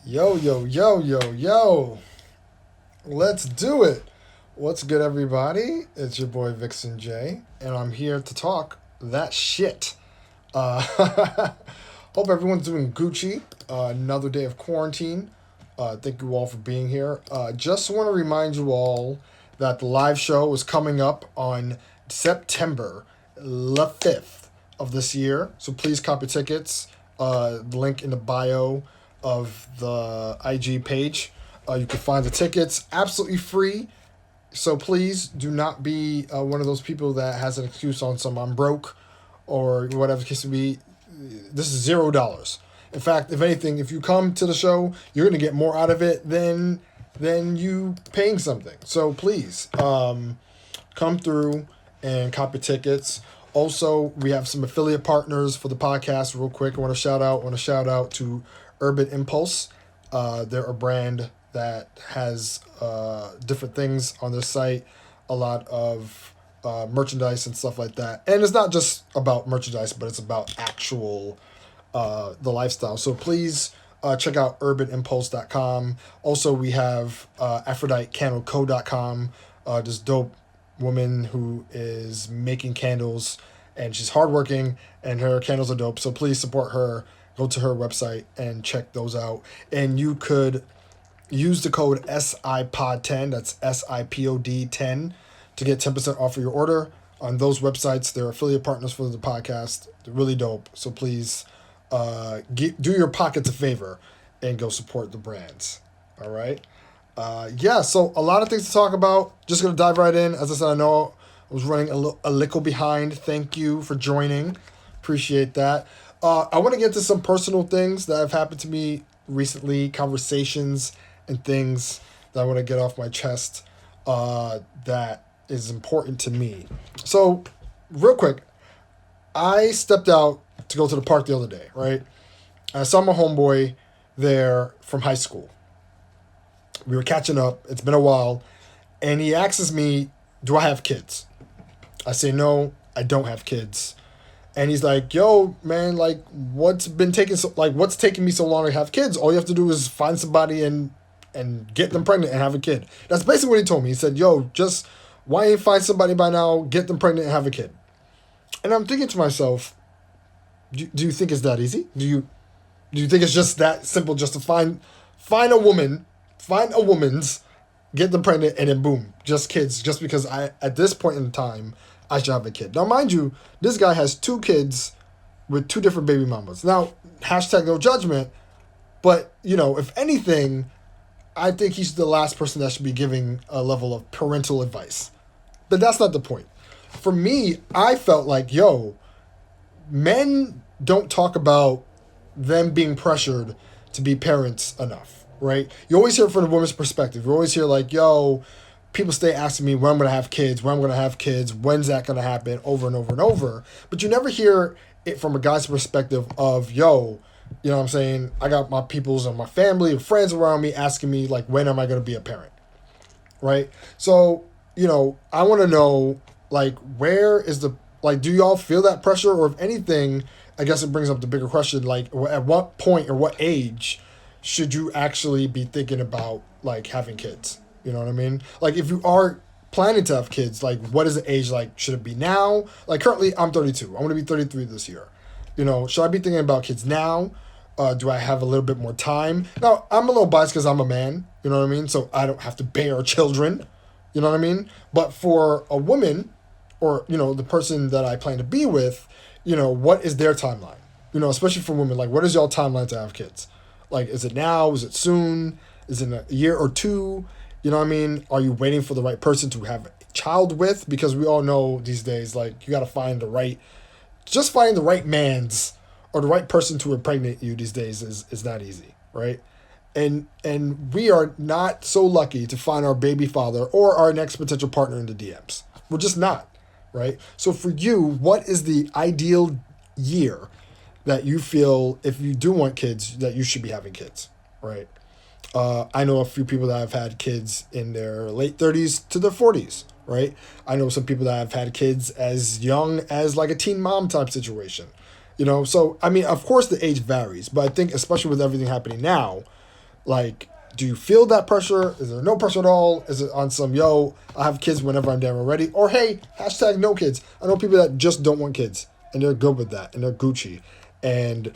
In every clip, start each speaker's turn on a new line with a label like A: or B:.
A: Yo, yo, yo, yo, yo. Let's do it. What's good, everybody? It's your boy Vixon J, and I'm here to talk that shit. Uh, hope everyone's doing Gucci. Another day of quarantine. Thank you all for being here. Just want to remind you all that the live show is coming up on September the 5th of this year. So please copy tickets. The link in the bio of the IG page. You can find the tickets absolutely free. So please do not be one of those people that has an excuse on some I'm broke or whatever the case may be. This is $0. In fact, if anything, if you come to the show, you're gonna get more out of it than you paying something. So please, come through and copy tickets. Also, we have some affiliate partners for the podcast. Real quick, I want to shout out to Urban Impulse. They're a brand that has different things on their site, a lot of merchandise and stuff like that. And it's not just about merchandise, but it's about actual the lifestyle. So please check out urbanimpulse.com. Also, we have aphroditecandleco.com. This dope woman who is making candles, and she's hardworking, and her candles are dope. So please support her. Go to her website and check those out. And you could use the code SIPOD10, that's SIPOD 10, to get 10% off of your order on those websites. They're affiliate partners for the podcast. They're really dope. So please do your pockets a favor and go support the brands. All right. Yeah, so a lot of things to talk about. Just going to dive right in. As I said, I know I was running a little behind. Thank you for joining. Appreciate that. I want to get to some personal things that have happened to me recently, conversations and things that I want to get off my chest that is important to me. So, real quick, I stepped out to go to the park the other day, right? I saw my homeboy there from high school. We were catching up. It's been a while. And he asks me, do I have kids? I say, no, I don't have kids. And he's like, yo, man, like, what's taking me so long to have kids? All you have to do is find somebody and get them pregnant and have a kid. That's basically what he told me. He said, yo, just why ain't find somebody by now, get them pregnant and have a kid? And I'm thinking to myself, do you think it's that easy? Do you think it's just that simple, just to find a woman's, get them pregnant, and then boom, just kids, just because at this point in time, I should have a kid. Now, mind you, this guy has 2 kids with 2 different baby mamas. Now, hashtag no judgment, but, if anything, I think he's the last person that should be giving a level of parental advice. But that's not the point. For me, I felt like, yo, men don't talk about them being pressured to be parents enough, right? You always hear it from the woman's perspective. You always hear like, yo, people stay asking me when I'm going to have kids, when's that going to happen, over and over and over. But you never hear it from a guy's perspective of, yo, you know what I'm saying? I got my peoples and my family and friends around me asking me, like, when am I going to be a parent, right? So, I want to know, like, where is do y'all feel that pressure? Or if anything, I guess it brings up the bigger question, like, at what point or what age should you actually be thinking about, like, having kids? You know what I mean? Like, if you are planning to have kids, like, what is the age? Like, should it be now? Like, currently, I'm 32. I'm going to be 33 this year. Should I be thinking about kids now? Do I have a little bit more time? Now, I'm a little biased because I'm a man. You know what I mean? So I don't have to bear children. You know what I mean? But for a woman, or, the person that I plan to be with, what is their timeline? Especially for women, like, what is y'all timeline to have kids? Like, is it now? Is it soon? Is it a year or two? You know what I mean? Are you waiting for the right person to have a child with? Because we all know these days, like, you got to find finding the right man's or the right person to impregnate you these days is not easy, right? And we are not so lucky to find our baby father or our next potential partner in the DMs. We're just not, right? So for you, what is the ideal year that you feel, if you do want kids, that you should be having kids, right? I know a few people that have had kids in their late 30s to their 40s, right? I know some people that have had kids as young as like a teen mom type situation. So, I mean, of course the age varies, but I think especially with everything happening now, Like, do you feel that pressure? Is there no pressure at all? Is it on some, yo, I'll have kids whenever I'm damn ready? Or, hey, hashtag no kids. I know people that just don't want kids, and they're good with that, and they're Gucci. And,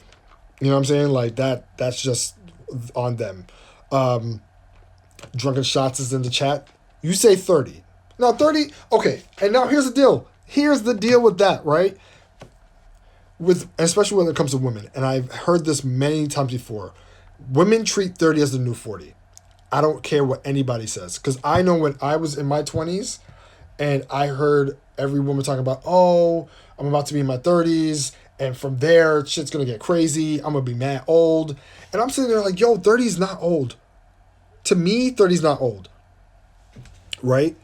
A: you know what I'm saying? Like, that's just on them. Drunken Shots is in the chat. You say 30. Now, 30, okay, and now here's the deal. Here's the deal with that, right? With especially when it comes to women, and I've heard this many times before. Women treat 30 as the new 40. I don't care what anybody says. Because I know when I was in my 20s and I heard every woman talking about, oh, I'm about to be in my 30s. And from there, shit's going to get crazy. I'm going to be mad old. And I'm sitting there like, yo, 30 is not old. To me, 30 is not old. Right?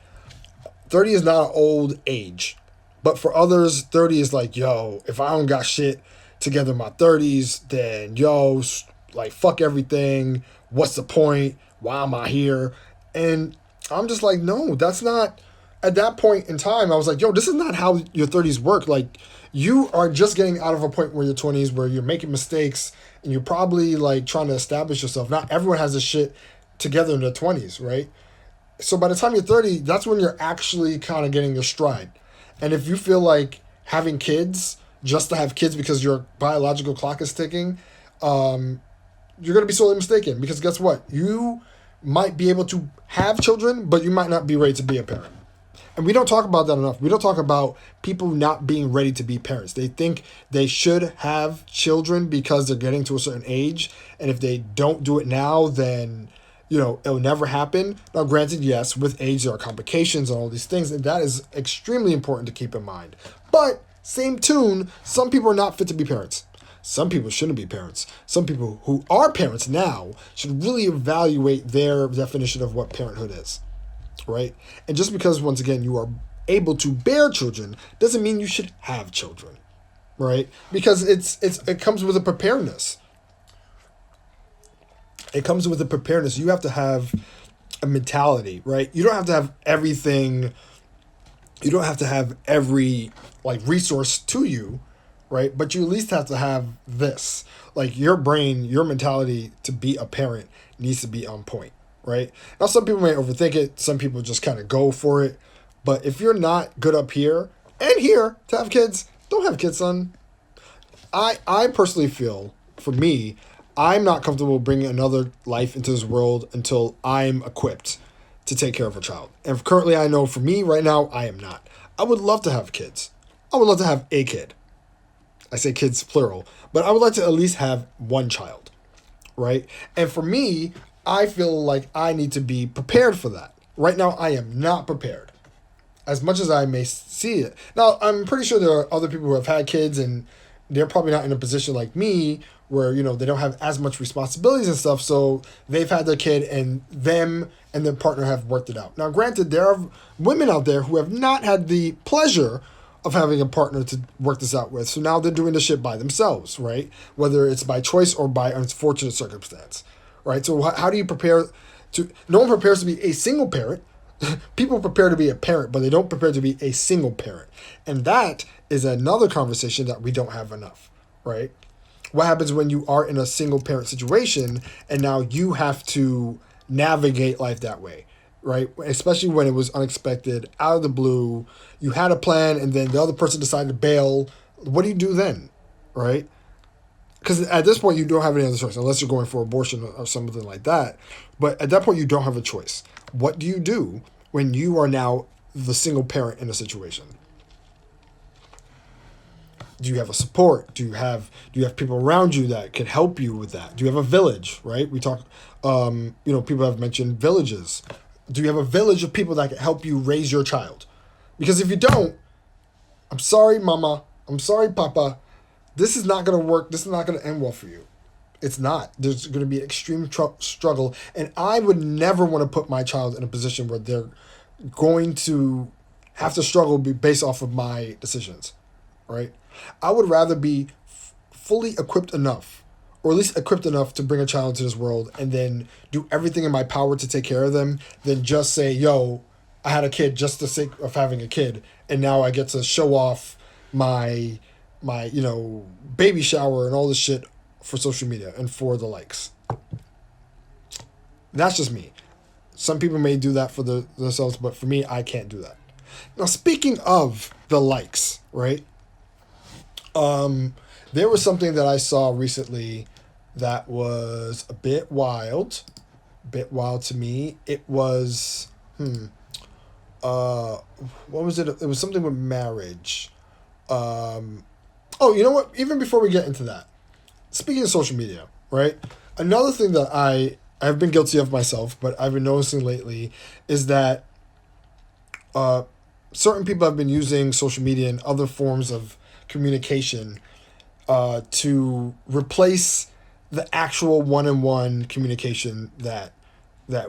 A: 30 is not an old age. But for others, 30 is like, yo, if I don't got shit together in my 30s, then, yo, like, fuck everything. What's the point? Why am I here? And I'm just like, no, that's not. At that point in time, I was like, yo, this is not how your 30s work. Like, you are just getting out of a point where your 20s, where you're making mistakes and you're probably, like, trying to establish yourself. Not everyone has this shit together in their 20s, right? So by the time you're 30, that's when you're actually kind of getting your stride. And if you feel like having kids, just to have kids because your biological clock is ticking, you're going to be sorely mistaken, because guess what? You might be able to have children, but you might not be ready to be a parent. And we don't talk about that enough. We don't talk about people not being ready to be parents. They think they should have children because they're getting to a certain age. And if they don't do it now, then, you know, it'll never happen. Now, granted, yes, with age, there are complications and all these things. And that is extremely important to keep in mind. But same tune, some people are not fit to be parents. Some people shouldn't be parents. Some people who are parents now should really evaluate their definition of what parenthood is, right? And just because, once again, you are able to bear children doesn't mean you should have children, right? Because it comes with a preparedness. It comes with a preparedness. You have to have a mentality, right? You don't have to have everything. You don't have to have every, like, resource to you, right? But you at least have to have this. Like, your brain, your mentality to be a parent needs to be on point, right? Now, some people may overthink it. Some people just kind of go for it. But if you're not good up here and here to have kids, don't have kids, son. I personally feel, for me, I'm not comfortable bringing another life into this world until I'm equipped to take care of a child. And currently, I know for me right now, I am not. I would love to have kids. I would love to have a kid. I say kids plural, but I would like to at least have one child, right? And for me, I feel like I need to be prepared for that. Right now, I am not prepared, as much as I may see it. Now, I'm pretty sure there are other people who have had kids and they're probably not in a position like me where, you know, they don't have as much responsibilities and stuff, so they've had their kid and them and their partner have worked it out. Now, granted, there are women out there who have not had the pleasure of having a partner to work this out with. So now they're doing the shit by themselves, right? Whether it's by choice or by unfortunate circumstance, right? So how do you prepare to... No one prepares to be a single parent. People prepare to be a parent, but they don't prepare to be a single parent. And that is another conversation that we don't have enough, right? What happens when you are in a single parent situation and now you have to navigate life that way? Right? Especially when it was unexpected, out of the blue, you had a plan and then the other person decided to bail. What do you do then? Right? Because at this point, you don't have any other choice unless you're going for abortion or something like that. But at that point, you don't have a choice. What do you do when you are now the single parent in a situation? Do you have a support? Do you have people around you that can help you with that? Do you have a village, right? We talk, people have mentioned villages. Do you have a village of people that can help you raise your child? Because if you don't, I'm sorry, mama. I'm sorry, papa. This is not going to work. This is not going to end well for you. It's not. There's going to be extreme struggle. And I would never want to put my child in a position where they're going to have to struggle based off of my decisions, right? I would rather be fully equipped enough, or at least equipped enough to bring a child into this world and then do everything in my power to take care of them than just say, yo, I had a kid just the sake of having a kid, and now I get to show off my baby shower and all this shit for social media and for the likes. That's just me. Some people may do that for themselves, but for me, I can't do that. Now, speaking of the likes, right? There was something that I saw recently that was a bit wild to me. It was, uh, what was it? It was something with marriage. Um, oh, you know what? Even before we get into that, speaking of social media, right? Another thing that I've been guilty of myself, but I've been noticing lately is that uh, certain people have been using social media and other forms of communication to replace the actual one-on-one communication that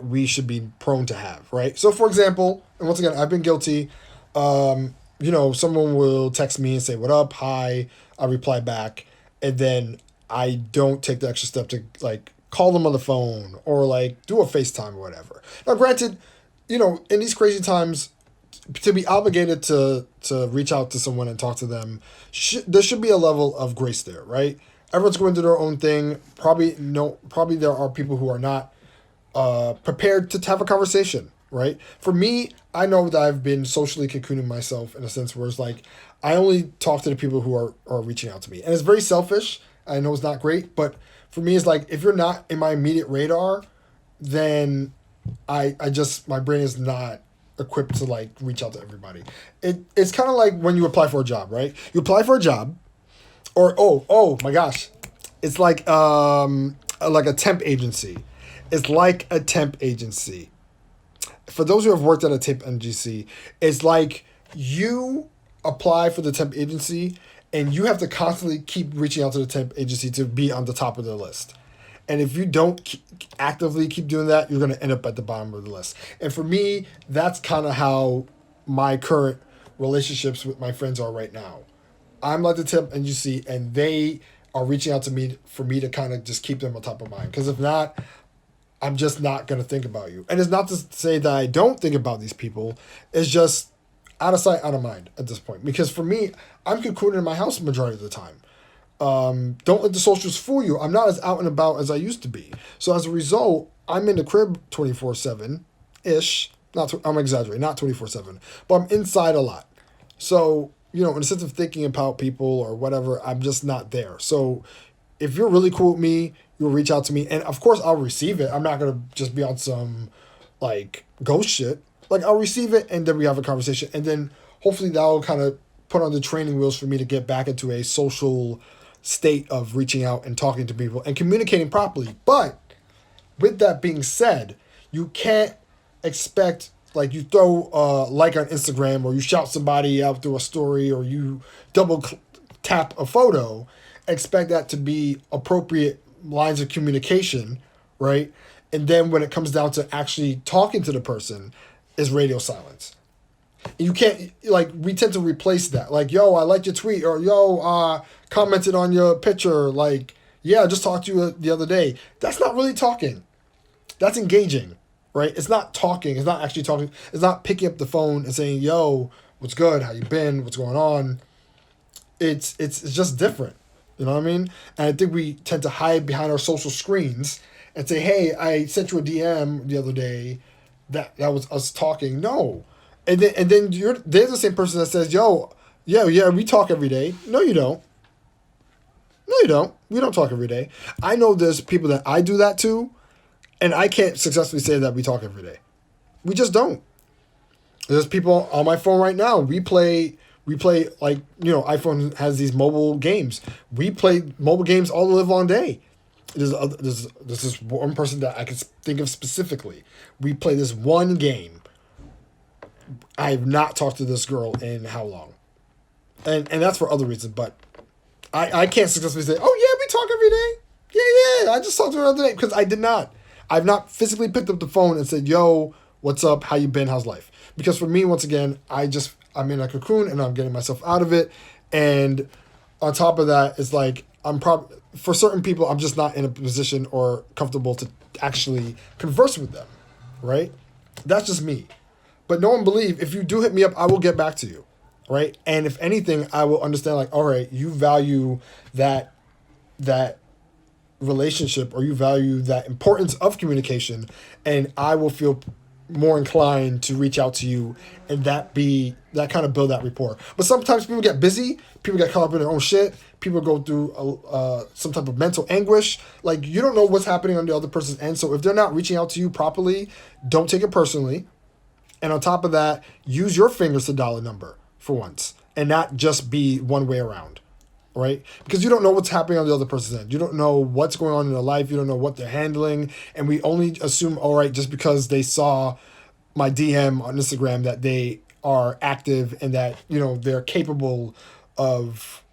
A: we should be prone to have, right? So, for example, and once again, I've been guilty. Someone will text me and say, "What up? Hi." I reply back, and then I don't take the extra step to like call them on the phone or like do a FaceTime or whatever. Now, granted, in these crazy times, to be obligated to reach out to someone and talk to them, there should be a level of grace there, right? Everyone's going to do their own thing. Probably there are people who are not prepared to have a conversation, right? For me, I know that I've been socially cocooning myself in a sense where it's like I only talk to the people who are reaching out to me, and it's very selfish. I know it's not great, but for me, it's like if you're not in my immediate radar, then I just my brain is not equipped to like reach out to everybody. It's kind of like when you apply for a job, right? You apply for a job, or oh my gosh, it's like a temp agency. It's like a temp agency. For those who have worked at a temp agency, it's like you apply for the temp agency and you have to constantly keep reaching out to the temp agency to be on the top of the list. And if you don't actively keep doing that, you're going to end up at the bottom of the list. And for me, that's kind of how my current relationships with my friends are right now. I'm like the temp agency, and they are reaching out to me for me to kind of just keep them on top of mind. Because if not, I'm just not going to think about you. And it's not to say that I don't think about these people. It's just out of sight, out of mind at this point. Because for me, I'm cocooning in my house the majority of the time. Don't let the socials fool you. I'm not as out and about as I used to be. So as a result, I'm in the crib 24/7-ish. I'm exaggerating, not 24/7. But I'm inside a lot. So, in a sense of thinking about people or whatever, I'm just not there. So if you're really cool with me, you'll reach out to me. And of course, I'll receive it. I'm not going to just be on some, like, ghost shit. Like, I'll receive it, and then we have a conversation. And then hopefully that'll kind of put on the training wheels for me to get back into a social state of reaching out and talking to people and communicating properly. But with that being said, you can't expect, like, you throw a like on Instagram or you shout somebody out through a story or you double tap a photo, expect that to be appropriate lines of communication, right? And then when it comes down to actually talking to the person, is radio silence. You can't, like, we tend to replace that. Like, yo, I liked your tweet, or yo, commented on your picture. Like, yeah, I just talked to you the other day. That's not really talking. That's engaging, right? It's not talking. It's not actually talking. It's not picking up the phone and saying, yo, what's good? How you been? What's going on? It's just different. You know what I mean? And I think we tend to hide behind our social screens and say, hey, I sent you a DM the other day. That was us talking. No. And then they're the same person that says, yo, yeah, we talk every day. No, you don't. No, you don't. We don't talk every day. I know there's people that I do that to, and I can't successfully say that we talk every day. We just don't. There's people on my phone right now. We play like, iPhone has these mobile games. We play mobile games all the live long day. There's this one person that I can think of specifically. We play this one game. I have not talked to this girl in how long? And that's for other reasons, but I can't successfully say, oh yeah, we talk every day. Yeah, I just talked to her the other day, because I did not. I've not physically picked up the phone and said, yo, what's up? How you been? How's life? Because for me, once again, I'm in a cocoon and I'm getting myself out of it. And on top of that, it's like, for certain people, I'm just not in a position or comfortable to actually converse with them, right? That's just me. But no one believe, if you do hit me up, I will get back to you, right? And if anything, I will understand, like, all right, you value that relationship, or you value that importance of communication, and I will feel more inclined to reach out to you, and that kind of build that rapport. But sometimes people get busy, people get caught up in their own shit, people go through some type of mental anguish. Like, you don't know what's happening on the other person's end. So if they're not reaching out to you properly, don't take it personally. And on top of that, use your fingers to dial a number for once, and not just be one way around, right? Because you don't know what's happening on the other person's end. You don't know what's going on in their life. You don't know what they're handling. And we only assume, all right, just because they saw my DM on Instagram, that they are active and that, they're capable of,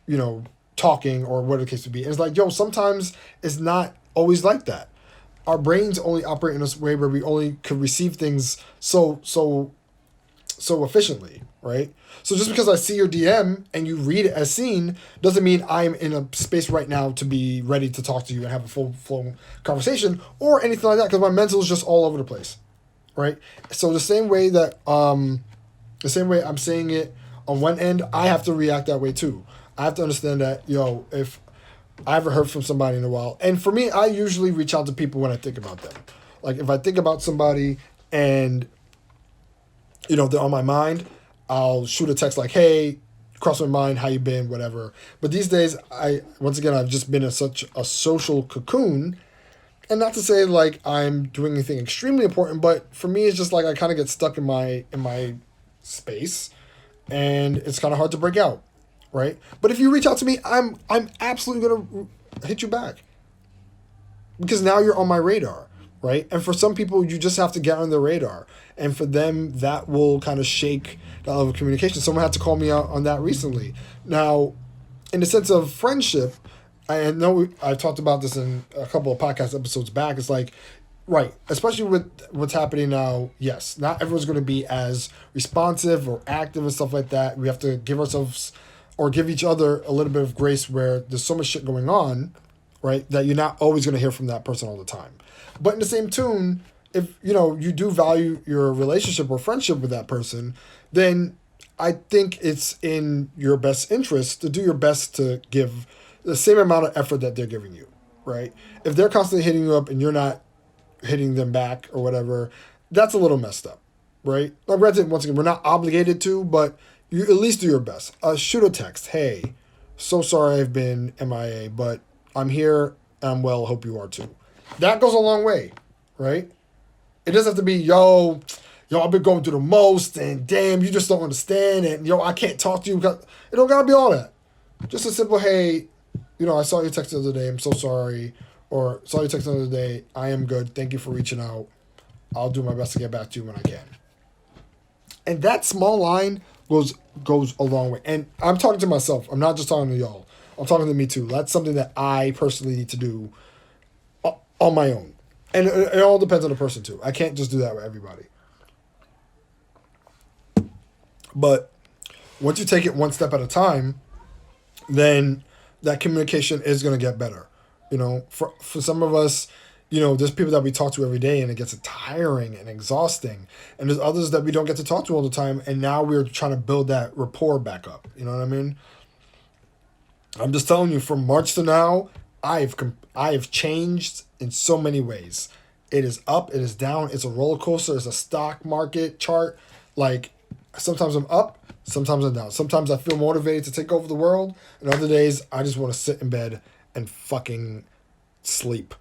A: talking, or whatever the case would be. And it's like, sometimes it's not always like that. Our brains only operate in this way where we only could receive things so efficiently, right? So just because I see your DM and you read it as seen doesn't mean I'm in a space right now to be ready to talk to you and have a full-blown conversation or anything like that, because my mental is just all over the place, right? So the same way I'm saying it on one end, I have to react that way too. I have to understand that, if I haven't heard from somebody in a while, and for me, I usually reach out to people when I think about them. Like, if I think about somebody and, they're on my mind, I'll shoot a text like, hey, cross my mind, how you been, whatever. But these days, I've just been in such a social cocoon. And not to say like I'm doing anything extremely important, but for me, it's just like I kind of get stuck in my space, and it's kind of hard to break out, right? But if you reach out to me, I'm absolutely gonna hit you back, because now you're on my radar, right? And for some people, you just have to get on their radar, and for them, that will kind of shake that level of communication. Someone had to call me out on that recently. Now, in the sense of friendship, I know I talked about this in a couple of podcast episodes back. It's like, right, especially with what's happening now, yes, not everyone's going to be as responsive or active and stuff like that. We have to give ourselves or give each other a little bit of grace, where there's so much shit going on, right, that you're not always going to hear from that person all the time. But in the same tune, if, you do value your relationship or friendship with that person, then I think it's in your best interest to do your best to give the same amount of effort that they're giving you, right? If they're constantly hitting you up and you're not hitting them back or whatever, that's a little messed up, right? Now, granted, once again, we're not obligated to, but you at least do your best. Shoot a text. Hey, so sorry I've been MIA, but I'm here. I'm well. Hope you are too. That goes a long way, right? It doesn't have to be, yo, I've been going through the most, and damn, you just don't understand, and I can't talk to you. It don't gotta be all that. Just a simple, hey, I saw your text the other day. I'm so sorry. Or saw your text the other day. I am good. Thank you for reaching out. I'll do my best to get back to you when I can. And that small line goes a long way. And I'm talking to myself. I'm not just talking to y'all. I'm talking to me too. That's something that I personally need to do on my own. And it all depends on the person too. I can't just do that with everybody. But once you take it one step at a time, then that communication is going to get better. For some of us, there's people that we talk to every day and it gets tiring and exhausting. And there's others that we don't get to talk to all the time. And now we're trying to build that rapport back up. You know what I mean? I'm just telling you, from March to now, I've changed in so many ways. It is up, it is down, it's a roller coaster, it's a stock market chart. Like, sometimes I'm up, sometimes I'm down. Sometimes I feel motivated to take over the world, and other days I just want to sit in bed and fucking sleep.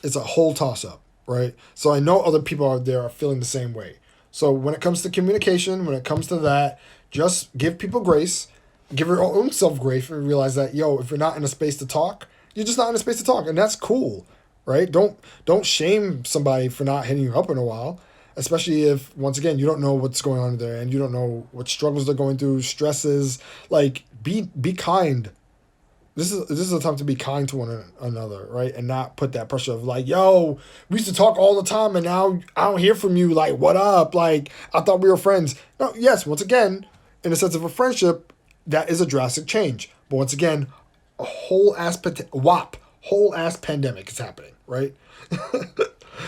A: It's a whole toss-up, right? So I know other people out there are feeling the same way. So when it comes to communication, when it comes to that, just give people grace, give your own self grace, and realize that, if you're not in a space to talk, you're just not in a space to talk, and that's cool, right? Don't shame somebody for not hitting you up in a while. Especially if, once again, you don't know what's going on there and you don't know what struggles they're going through, stresses. Like, be kind. This is a time to be kind to one another, right? And not put that pressure of like, yo, we used to talk all the time and now I don't hear from you. Like, what up? Like, I thought we were friends. No, yes, once again, in the sense of a friendship, that is a drastic change. But once again, a whole ass pandemic is happening, right?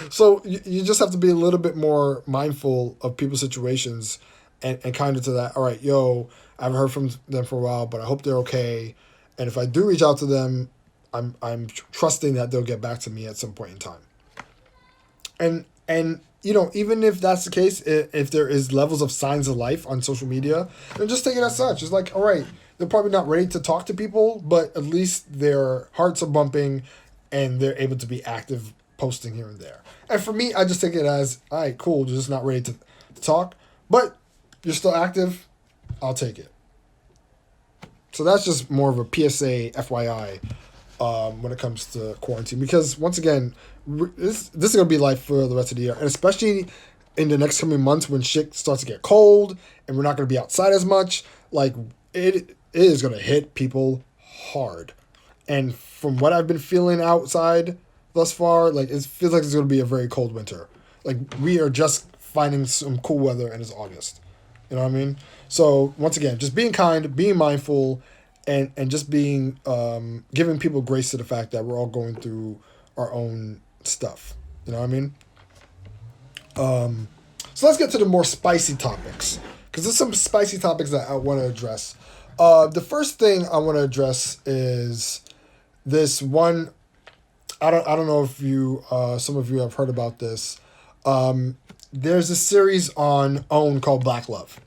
A: So you just have to be a little bit more mindful of people's situations and kind of to that, all right, I haven't heard from them for a while, but I hope they're okay. And if I do reach out to them, I'm trusting that they'll get back to me at some point in time. And you know, even if that's the case, if there is levels of signs of life on social media, then just take it as such. It's like, all right, they're probably not ready to talk to people, but at least their hearts are bumping and they're able to be active posting here and there. And for me, I just take it as, all right, cool, you're just not ready to talk, but you're still active, I'll take it. So that's just more of a PSA, FYI, when it comes to quarantine. Because once again, this is going to be life for the rest of the year. And especially in the next coming months when shit starts to get cold and we're not going to be outside as much, like it is going to hit people hard. And from what I've been feeling outside thus far, like it feels like it's going to be a very cold winter. Like we are just finding some cool weather and it's August. You know what I mean? So once again, just being kind, being mindful, and just being giving people grace to the fact that we're all going through our own stuff. You know what I mean? So let's get to the more spicy topics, because there's some spicy topics that I want to address. The first thing I want to address is this one. I don't know if you some of you have heard about this. There's a series on OWN called Black Love.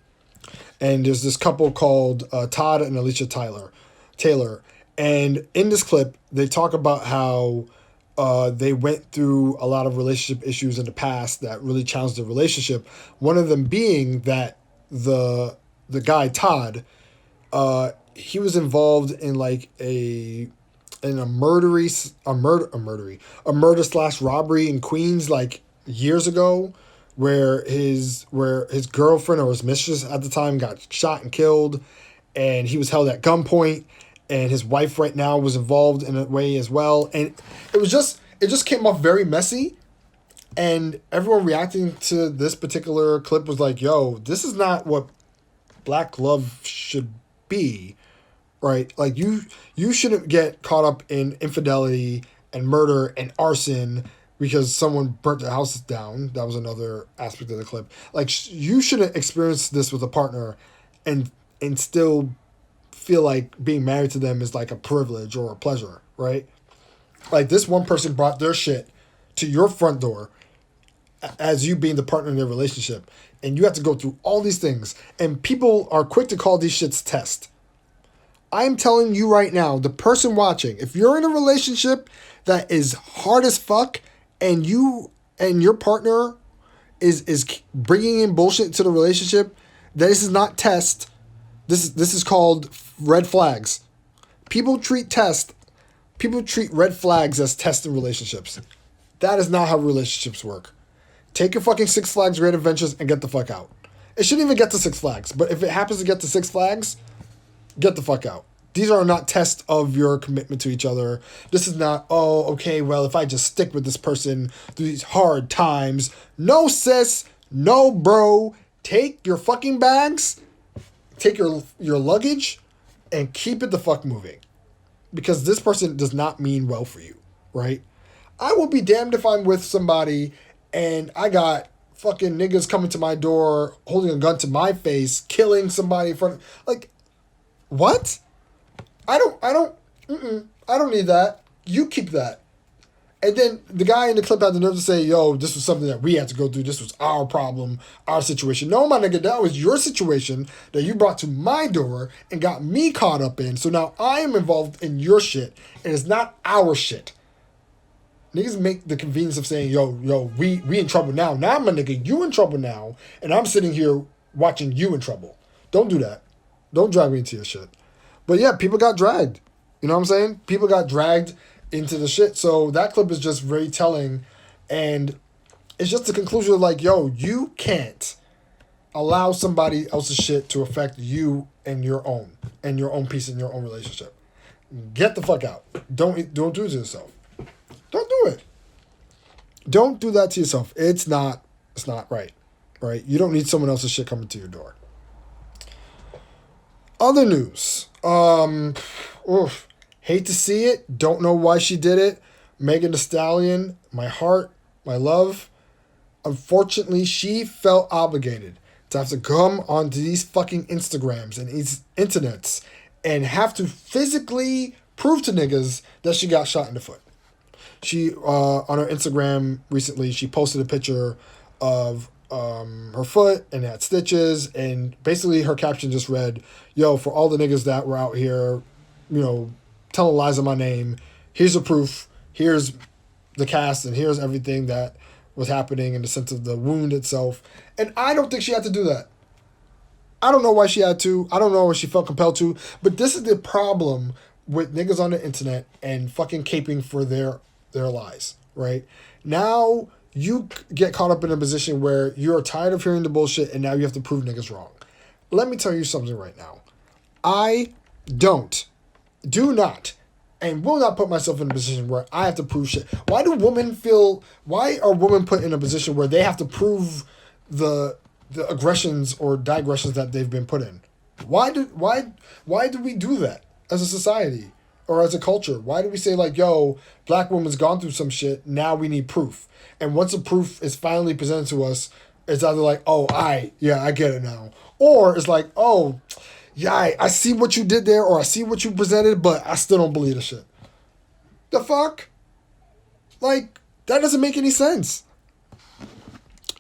A: And there's this couple called Todd and Alicia Taylor. And in this clip, they talk about how they went through a lot of relationship issues in the past that really challenged their relationship. One of them being that the guy, Todd, he was involved in like a murder / robbery in Queens like years ago, where his girlfriend or his mistress at the time got shot and killed, and he was held at gunpoint, and his wife right now was involved in a way as well, and it just came off very messy, and everyone reacting to this particular clip was like, yo, this is not what Black Love should be, right? Like you shouldn't get caught up in infidelity and murder and arson because someone burnt their houses down. That was another aspect of the clip. Like, you shouldn't experience this with a partner and still feel like being married to them is like a privilege or a pleasure, right? Like, this one person brought their shit to your front door as you being the partner in their relationship. And you have to go through all these things. And people are quick to call these shits test. I'm telling you right now, the person watching, if you're in a relationship that is hard as fuck, and you and your partner is bringing in bullshit to the relationship, this is not test. This is called red flags. People treat red flags as test in relationships. That is not how relationships work. Take your fucking Six Flags Great Adventures and get the fuck out. It shouldn't even get to Six Flags, but if it happens to get to Six Flags, get the fuck out. These are not tests of your commitment to each other. This is not, oh, okay, well, if I just stick with this person through these hard times. No, sis. No, bro. Take your fucking bags, take your luggage, and keep it the fuck moving. Because this person does not mean well for you, right? I will be damned if I'm with somebody and I got fucking niggas coming to my door, holding a gun to my face, killing somebody in front. Like, what? I don't need that. You keep that. And then the guy in the clip had the nerve to say, yo, this was something that we had to go through. This was our problem, our situation. No, my nigga, that was your situation that you brought to my door and got me caught up in. So now I am involved in your shit, and it's not our shit. Niggas make the convenience of saying, yo, we in trouble now. Now, my nigga, you in trouble now, and I'm sitting here watching you in trouble. Don't do that. Don't drag me into your shit. But yeah, people got dragged. You know what I'm saying? People got dragged into the shit. So that clip is just very telling. And it's just the conclusion of like, yo, you can't allow somebody else's shit to affect you and your own peace in your own relationship. Get the fuck out. Don't do it to yourself. Don't do it. Don't do that to yourself. It's not right. Right? You don't need someone else's shit coming to your door. Other news. Hate to see it. Don't know why she did it. Megan Thee Stallion, my heart, my love. Unfortunately, she felt obligated to have to come onto these fucking Instagrams and these internets and have to physically prove to niggas that she got shot in the foot. She on her Instagram recently, she posted a picture of her foot and had stitches, and basically her caption just read, "Yo, for all the niggas that were out here, telling lies on my name, here's the proof. Here's the cast, and here's everything that was happening in the sense of the wound itself." And I don't think she had to do that. I don't know why she had to. I don't know if she felt compelled to. But this is the problem with niggas on the internet and fucking caping for their lies, right? Now you get caught up in a position where you're tired of hearing the bullshit and now you have to prove niggas wrong. Let me tell you something right now. I do not, and will not put myself in a position where I have to prove shit. Why are women put in a position where they have to prove the aggressions or digressions that they've been put in? Why do we do that as a society or as a culture? Why do we say like, yo, black woman's gone through some shit, now we need proof? And once the proof is finally presented to us, it's either like, oh, I get it now. Or it's like, oh, yeah, I see what you did there, or I see what you presented, but I still don't believe the shit. The fuck? Like, that doesn't make any sense.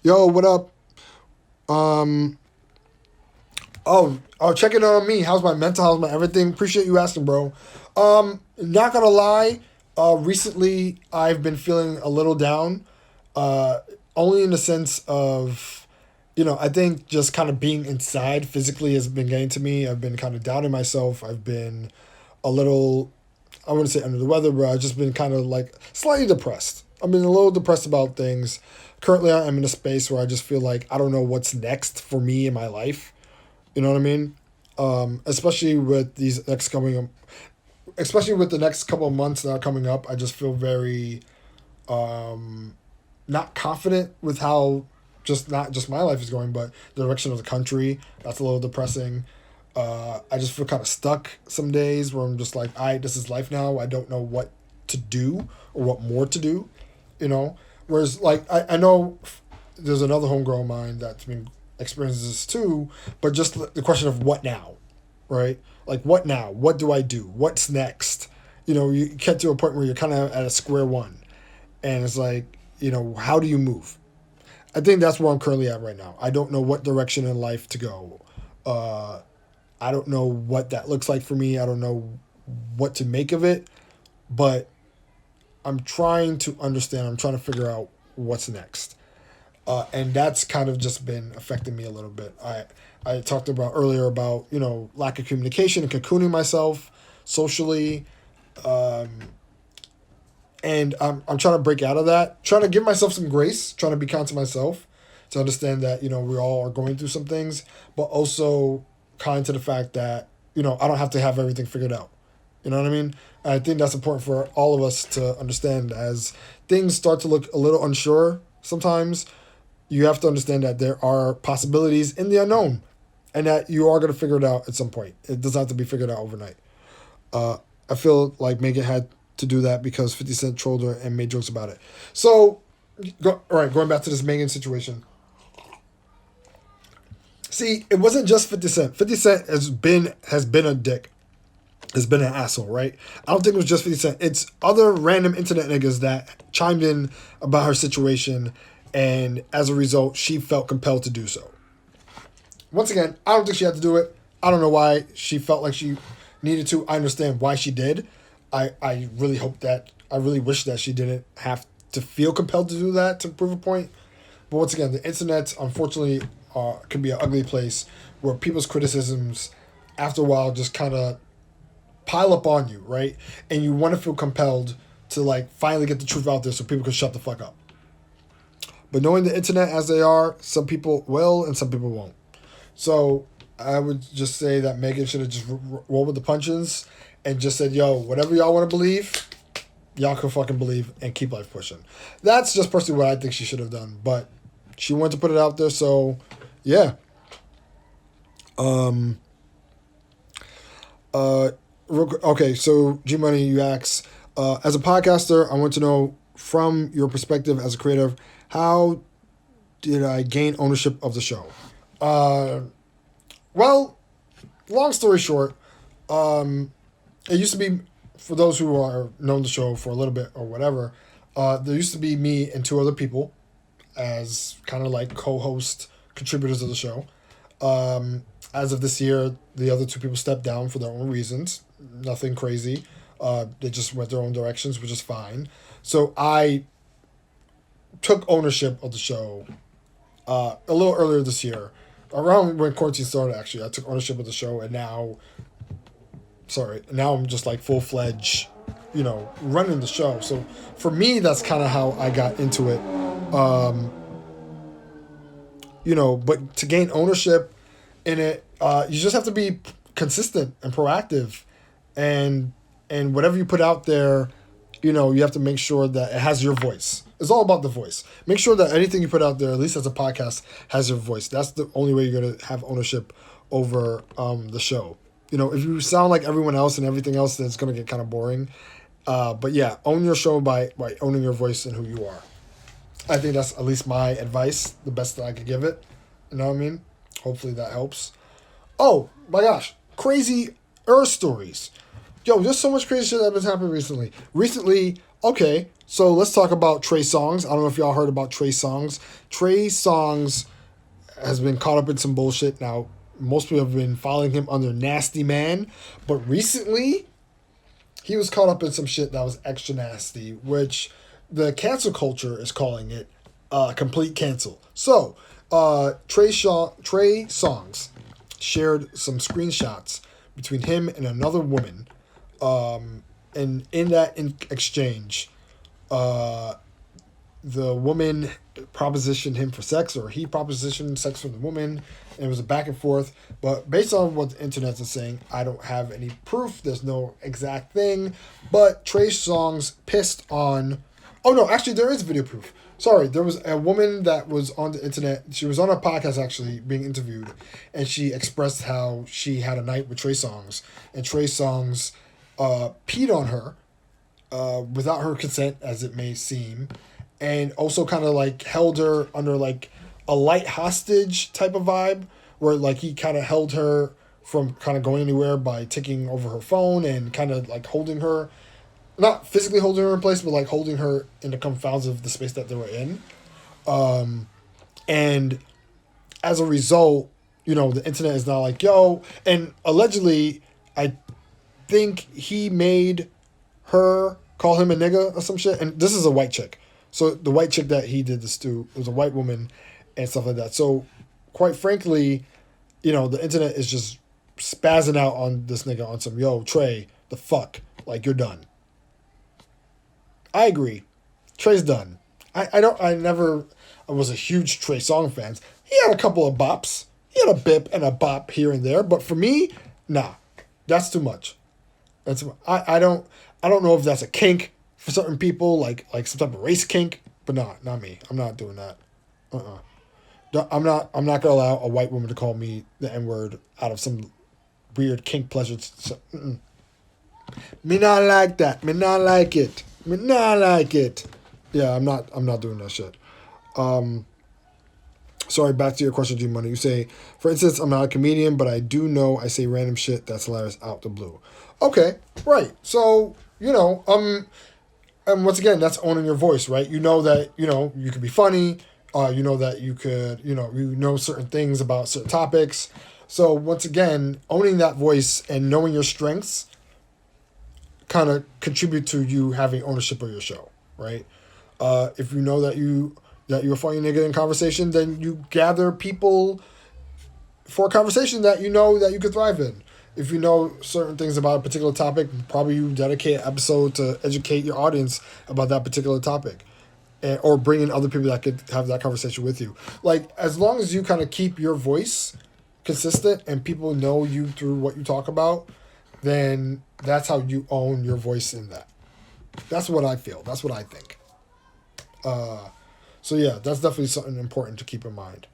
A: Yo, what up? Checking on me. How's my mental? How's my everything? Appreciate you asking, bro. Not gonna lie, recently I've been feeling a little down. Only in the sense of, I think just kind of being inside physically has been getting to me. I've been kind of doubting myself. I've been a little, I wouldn't say under the weather, but I've just been kind of like slightly depressed. I've been a little depressed about things. Currently, I'm in a space where I just feel like I don't know what's next for me in my life. You know what I mean? Especially with these especially with the next couple of months that are coming up, I just feel very not confident with how not just my life is going, but the direction of the country. That's a little depressing. I just feel kind of stuck some days where I'm just like, this is life now. I don't know what to do or what more to do, Whereas, like, I know there's another homegirl of mine that's been experiencing this too, but just the question of what now, right? Like, what now? What do I do? What's next? You get to a point where you're kind of at a square one. And it's like, how do you move? I think that's where I'm currently at right now. I don't know what direction in life to go. I don't know what that looks like for me. I don't know what to make of it. But I'm trying to understand. I'm trying to figure out what's next. And that's kind of just been affecting me a little bit. I talked about earlier about, lack of communication and cocooning myself socially. And I'm trying to break out of that, trying to give myself some grace, trying to be kind to myself, to understand that, we all are going through some things, but also kind to the fact that, I don't have to have everything figured out. You know what I mean? I think that's important for all of us to understand. As things start to look a little unsure sometimes, you have to understand that there are possibilities in the unknown and that you are going to figure it out at some point. It doesn't have to be figured out overnight. I feel like Megan had to do that because 50 Cent trolled her and made jokes about it. So, going back to this Megan situation. See, it wasn't just 50 Cent. 50 Cent has been a dick. Has been an asshole, right? I don't think it was just 50 Cent. It's other random internet niggas that chimed in about her situation, and as a result, she felt compelled to do so. Once again, I don't think she had to do it. I don't know why she felt like she needed to. I understand why she did. I really wish that she didn't have to feel compelled to do that to prove a point. But once again, the internet, unfortunately, can be an ugly place where people's criticisms, after a while, just kind of pile up on you, right? And you want to feel compelled to, like, finally get the truth out there so people can shut the fuck up. But knowing the internet as they are, some people will and some people won't. So I would just say that Megan should have just rolled with the punches and just said, yo, whatever y'all want to believe, y'all can fucking believe and keep life pushing. That's just personally what I think she should have done. But she wanted to put it out there, so yeah. Okay, so G-Money, you ask, as a podcaster, I want to know from your perspective as a creative, how did I gain ownership of the show? Well, long story short, it used to be for those who are known the show for a little bit or whatever, there used to be me and two other people as kind of like co-host contributors of the show. As of this year, the other two people stepped down for their own reasons. Nothing crazy. They just went their own directions, which is fine. So I took ownership of the show a little earlier this year, around when quarantine started. Actually, I took ownership of the show, and now I'm just like full-fledged, running the show. So for me, that's kind of how I got into it. But to gain ownership in it, you just have to be consistent and proactive, and whatever you put out there, you have to make sure that it has your voice. It's all about the voice. Make sure that anything you put out there, at least as a podcast, has your voice. That's the only way you're going to have ownership over the show. If you sound like everyone else and everything else, then it's going to get kind of boring. But yeah, own your show by owning your voice and who you are. I think that's at least my advice, the best that I could give it. You know what I mean? Hopefully that helps. Oh, my gosh. Crazy Earth stories. Yo, there's so much crazy shit that has been happening recently. Okay, so let's talk about Trey Songz. I don't know if y'all heard about Trey Songz. Trey Songz has been caught up in some bullshit. Now, most people have been following him under Nasty Man, but recently he was caught up in some shit that was extra nasty, which the cancel culture is calling it complete cancel. So, Trey Songz shared some screenshots between him and another woman, and in that exchange, the woman propositioned him for sex, or he propositioned sex for the woman, and it was a back and forth. But based on what the internet is saying, I don't have any proof. There's no exact thing. But Trey Songz pissed on... Oh, no, actually, there is video proof. Sorry, there was a woman that was on the internet. She was on a podcast, actually, being interviewed, and she expressed how she had a night with Trey Songz, and Trey Songz peed on her without her consent, as it may seem, and also kind of like held her under like a light hostage type of vibe, where like he kind of held her from kind of going anywhere by taking over her phone and kind of like holding her, not physically holding her in place, but like holding her in the confounds of the space that they were in. And as a result, the internet is now like, yo, and allegedly, I think he made her call him a nigga or some shit. And this is a white chick. So the white chick that he did this to was a white woman and stuff like that. So quite frankly, the internet is just spazzing out on this nigga on some, yo, Trey, the fuck, like, you're done. I agree. Trey's done. I was a huge Trey Songz fan. He had a couple of bops. He had a bip and a bop here and there, but for me, nah. That's too much. I don't know if that's a kink for certain people, like some type of race kink, but not me. I'm not doing that. I'm not gonna allow a white woman to call me the N-word out of some weird kink pleasure. Me not like that. Me not like it. Me not like it. Yeah, I'm not doing that shit. Sorry, back to your question, G Money. You say, for instance, I'm not a comedian, but I do know I say random shit that's hilarious out the blue. Okay, right. So, and once again, that's owning your voice, right? You know that, you could be funny. You know that you could, you know certain things about certain topics. So once again, owning that voice and knowing your strengths kind of contribute to you having ownership of your show, right? If you know that you're a funny nigga in conversation, then you gather people for a conversation that you know that you could thrive in. If you know certain things about a particular topic, probably you dedicate an episode to educate your audience about that particular topic. Or bring in other people that could have that conversation with you. Like, as long as you kind of keep your voice consistent and people know you through what you talk about, then that's how you own your voice in that. That's what I feel. That's what I think. So yeah, that's definitely something important to keep in mind.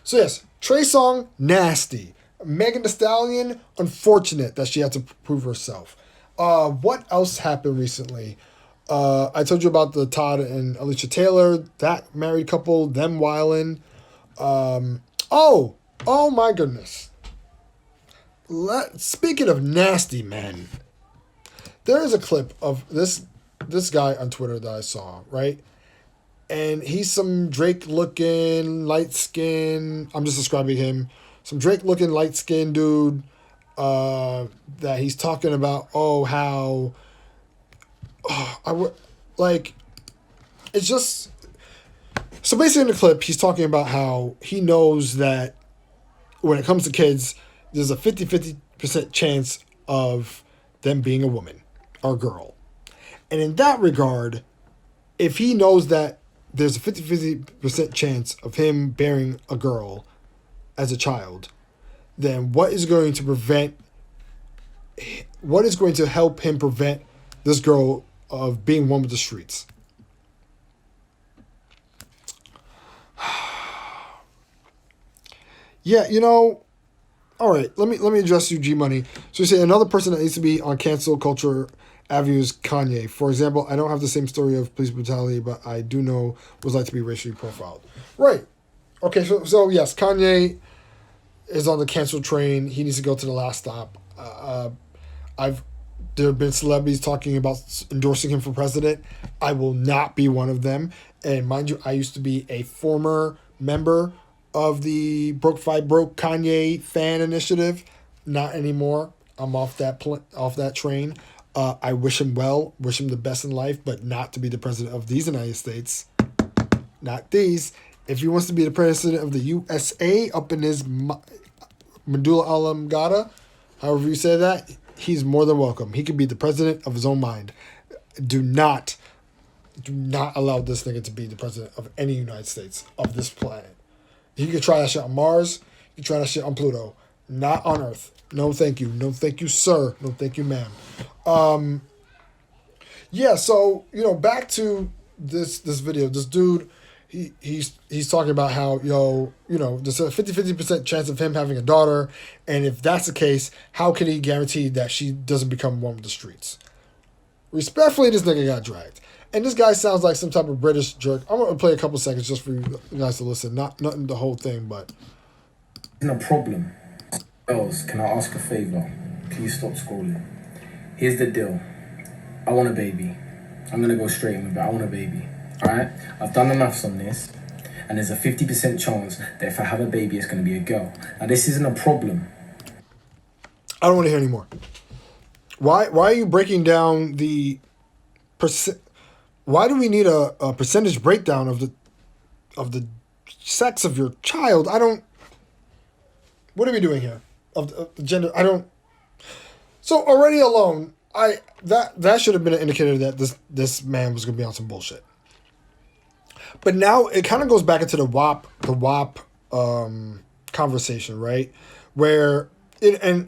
A: So yes, Trey Songz, nasty. Megan Thee Stallion, unfortunate that she had to prove herself. What else happened recently? I told you about the Todd and Alicia Taylor, that married couple, them wildin'. Oh my goodness. Speaking of nasty men, There is a clip of this guy on Twitter that I saw, right? And he's some Drake looking light skin. I'm just describing him. Some Drake looking light skin dude. That he's talking about. Oh, how I would like. It's just so basically in the clip he's talking about how he knows that when it comes to kids, there's a 50% chance of them being a woman or girl. And in that regard, if he knows that there's a 50% chance of him bearing a girl as a child, then what is going to help him prevent this girl of being one with the streets? Yeah, all right, let me address you, G Money. So you say another person that needs to be on cancel culture avenue is Kanye. For example, I don't have the same story of police brutality, but I do know what it was like to be racially profiled. Right. Okay, so yes, Kanye is on the cancel train. He needs to go to the last stop. There have been celebrities talking about endorsing him for president. I will not be one of them. And mind you, I used to be a former member of the Broke Fight Broke Kanye fan initiative. Not anymore. I'm off that train. I wish him well, wish him the best in life, but not to be the president of these United States. Not these. If he wants to be the president of the USA up in his medulla oblongata, however you say that, he's more than welcome. He can be the president of his own mind. Do not allow this nigga to be the president of any United States of this planet. You can try that shit on Mars. You can try that shit on Pluto. Not on Earth. No, thank you. No, thank you, sir. No, thank you, ma'am. Yeah, so, back to this video. This dude, he's talking about how, there's a 50% chance of him having a daughter. And if that's the case, how can he guarantee that she doesn't become one with the streets? Respectfully, this nigga got dragged. And this guy sounds like some type of British jerk. I'm going to play a couple seconds just for you guys to listen. Nothing the whole thing, but...
B: No problem. Girls, can I ask a favor? Please stop scrolling. Here's the deal. I want a baby. I'm going to go straight in with it. I want a baby. Alright? I've done the maths on this. And there's a 50% chance that if I have a baby, it's going to be a girl. Now, this isn't a problem.
A: I don't want to hear anymore. Why are you breaking down the... Why do we need a percentage breakdown of the sex of your child? I don't... What are we doing here? Of the gender? I don't... So already alone, that should have been an indicator that this man was going to be on some bullshit. But now it kind of goes back into the WAP conversation, right? Where my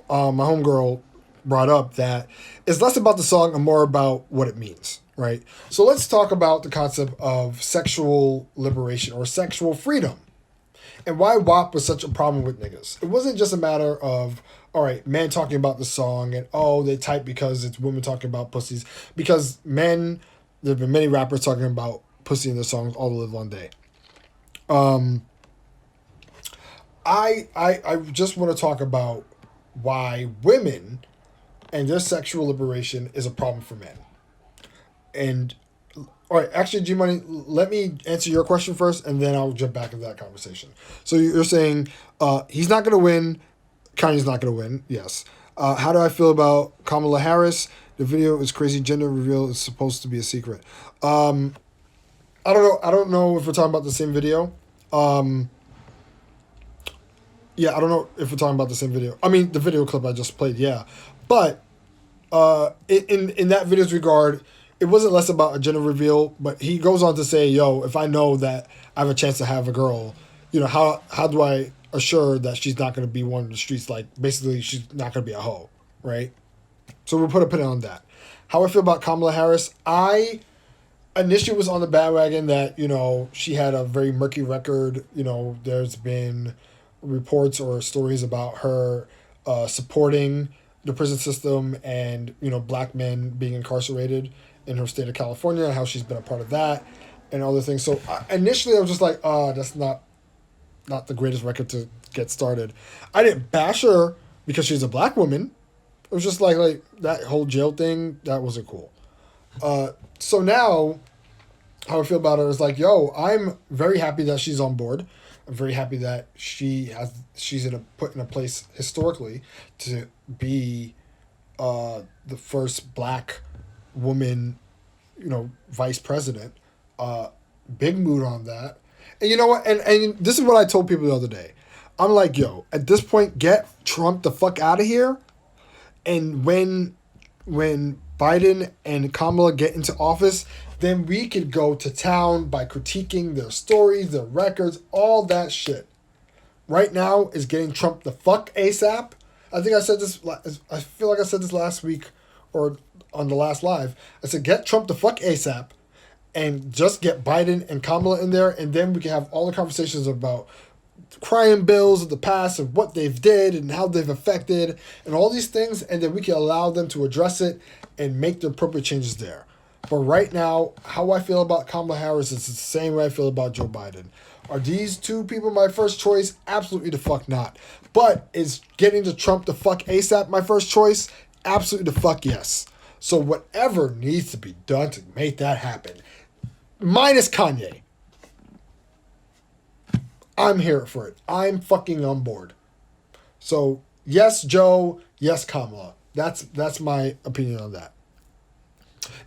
A: homegirl brought up that it's less about the song and more about what it means, right? So let's talk about the concept of sexual liberation or sexual freedom and why WAP was such a problem with niggas. It wasn't just a matter of, all right, men talking about the song and, oh, they type because it's women talking about pussies. Because men, there have been many rappers talking about pussy in their songs all the live one day. I just want to talk about why women and their sexual liberation is a problem for men. And, all right, actually, G-Money, let me answer your question first, and then I'll jump back into that conversation. So you're saying he's not going to win, Kanye's not going to win, yes. How do I feel about Kamala Harris? The video is crazy. Gender reveal is supposed to be a secret. I don't know if we're talking about the same video. Yeah, I don't know if we're talking about the same video. I mean, the video clip I just played, yeah. But in that video's regard, it wasn't less about a gender reveal, but he goes on to say, yo, if I know that I have a chance to have a girl, how do I assure that she's not going to be one in the streets? Like, basically, she's not going to be a hoe, right? So we'll put it on that. How I feel about Kamala Harris, I initially was on the bandwagon that, she had a very murky record. There's been reports or stories about her supporting the prison system and, black men being incarcerated in her state of California, how she's been a part of that and other things. So initially I was just like, that's not the greatest record to get started. I didn't bash her because she's a black woman. It was just like that whole jail thing. That wasn't cool. So now, how I feel about her is like, yo, I'm very happy that she's on board. I'm very happy that she's put in a place historically to be the first black woman, vice president. Big mood on that. And you know what? And this is what I told people the other day. I'm like, yo, at this point, get Trump the fuck out of here. And when Biden and Kamala get into office, then we could go to town by critiquing their stories, their records, all that shit. Right now is getting Trump the fuck ASAP. I think I said this. I feel like I said this last week or on the last live. I said get Trump the fuck ASAP, and just get Biden and Kamala in there, and then we can have all the conversations about crime bills of the past and what they've did and how they've affected and all these things, and then we can allow them to address it and make the appropriate changes there. But right now, how I feel about Kamala Harris is the same way I feel about Joe Biden. Are these two people my first choice? Absolutely the fuck not. But is getting to Trump the fuck ASAP my first choice? Absolutely the fuck yes. So whatever needs to be done to make that happen, minus Kanye, I'm here for it. I'm fucking on board. So yes, Joe. Yes, Kamala. That's my opinion on that.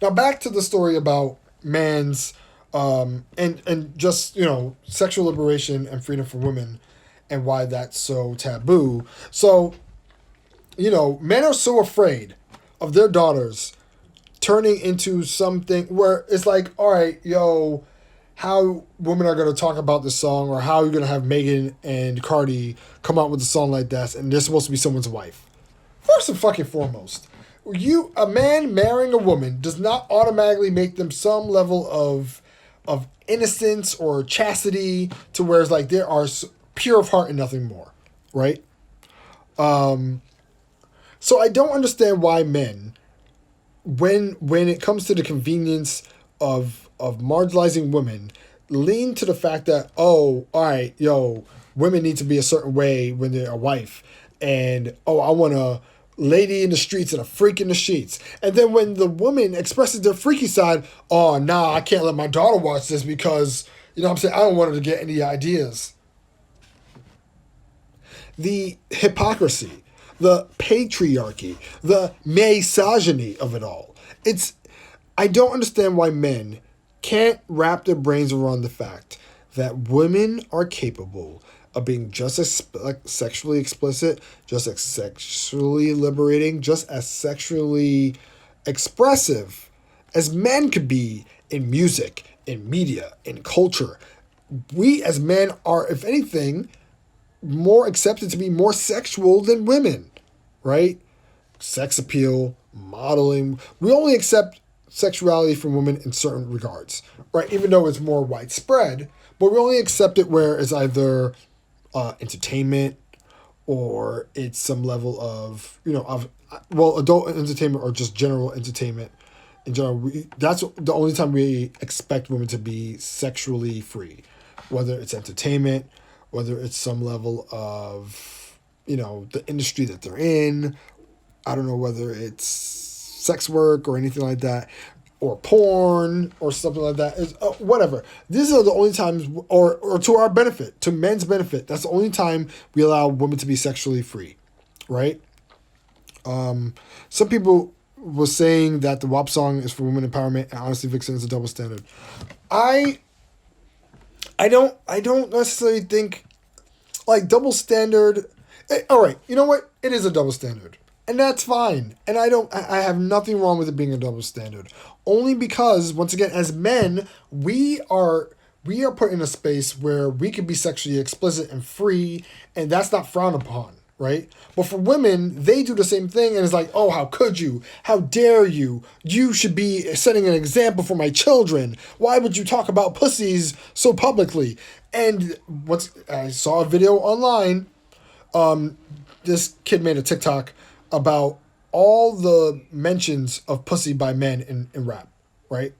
A: Now back to the story about man's and just sexual liberation and freedom for women, and why that's so taboo. So men are so afraid of their daughters turning into something where it's like, all right, yo, how women are going to talk about this song, or how you're going to have Megan and Cardi come out with a song like that, and they're supposed to be someone's wife. First and fucking foremost, a man marrying a woman does not automatically make them some level of innocence or chastity, to where it's like they are pure of heart and nothing more, right? So I don't understand why men, when it comes to the convenience of marginalizing women, lean to the fact that, oh, all right, yo, women need to be a certain way when they're a wife, and I want a lady in the streets and a freak in the sheets. And then when the woman expresses their freaky side, oh, nah, I can't let my daughter watch this because, what I'm saying, I don't want her to get any ideas. The hypocrisy, the patriarchy, the misogyny of it all. I don't understand why men can't wrap their brains around the fact that women are capable of being just as sexually explicit, just as sexually liberating, just as sexually expressive as men could be in music, in media, in culture. We as men are, if anything, more accepted to be more sexual than women, right? Sex appeal, modeling. We only accept sexuality from women in certain regards, right? Even though it's more widespread, but we only accept it where it's either entertainment, or it's some level of adult entertainment, or just general entertainment in general. That's the only time we expect women to be sexually free, whether it's entertainment, whether it's some level of the industry that they're in. I don't know whether it's sex work or anything like that, or porn or something like that. Is whatever. These are the only times, or to our benefit, to men's benefit. That's the only time we allow women to be sexually free, right? Some people were saying that the WAP song is for women empowerment, and honestly, Vixen is a double standard. I don't necessarily think like double standard. All right, you know what? It is a double standard. And that's fine. And I have nothing wrong with it being a double standard. Only because, once again, as men, we are put in a space where we can be sexually explicit and free, and that's not frowned upon, right? But for women, they do the same thing, and it's like, oh, how could you? How dare you? You should be setting an example for my children. Why would you talk about pussies so publicly? And once I saw a video online, this kid made a TikTok about all the mentions of pussy by men in rap, right?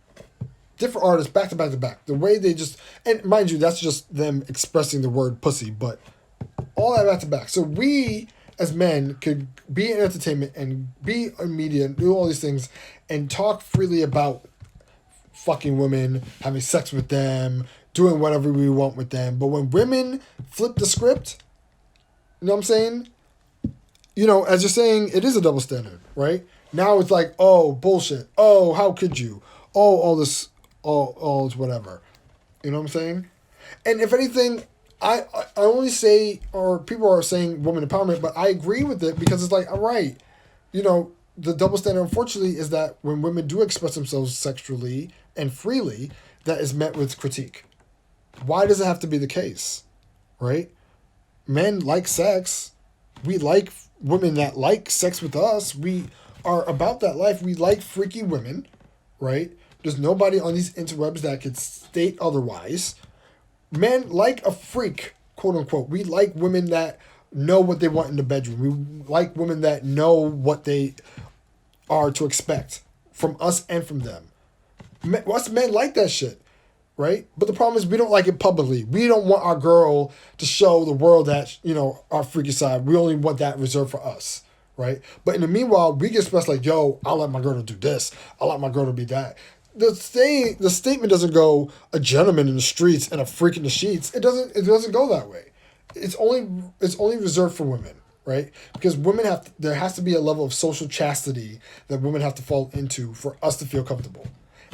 A: Different artists, back to back to back. The way they just, and mind you, that's just them expressing the word pussy, but all that back to back. So we, as men could be in entertainment and be in media and do all these things and talk freely about fucking women, having sex with them, doing whatever we want with them. But when women flip the script, you know what I'm saying? You know, as you're saying, it is a double standard, right? Now it's like, oh, bullshit. Oh, how could you? Oh, all this whatever. You know what I'm saying? And if anything, I only say, or people are saying woman empowerment, but I agree with it because it's like, all right, you know, the double standard, unfortunately, is that when women do express themselves sexually and freely, that is met with critique. Why does it have to be the case, right? Men like sex. We like women that like sex with us. We are about that life. We like freaky women, right? There's nobody on these interwebs that could state otherwise. Men like a freak, quote unquote. We like women that know what they want in the bedroom. We like women that know what they are to expect from us and from them. Us men like that shit, right? But the problem is we don't like it publicly. We don't want our girl to show the world that, you know, our freaky side. We only want that reserved for us, right? But in the meanwhile, we get expressed like, yo, I'll let my girl do this. I'll let my girl to be that. The statement doesn't go a gentleman in the streets and a freak in the sheets. It doesn't go that way. It's only reserved for women, right? Because there has to be a level of social chastity that women have to fall into for us to feel comfortable.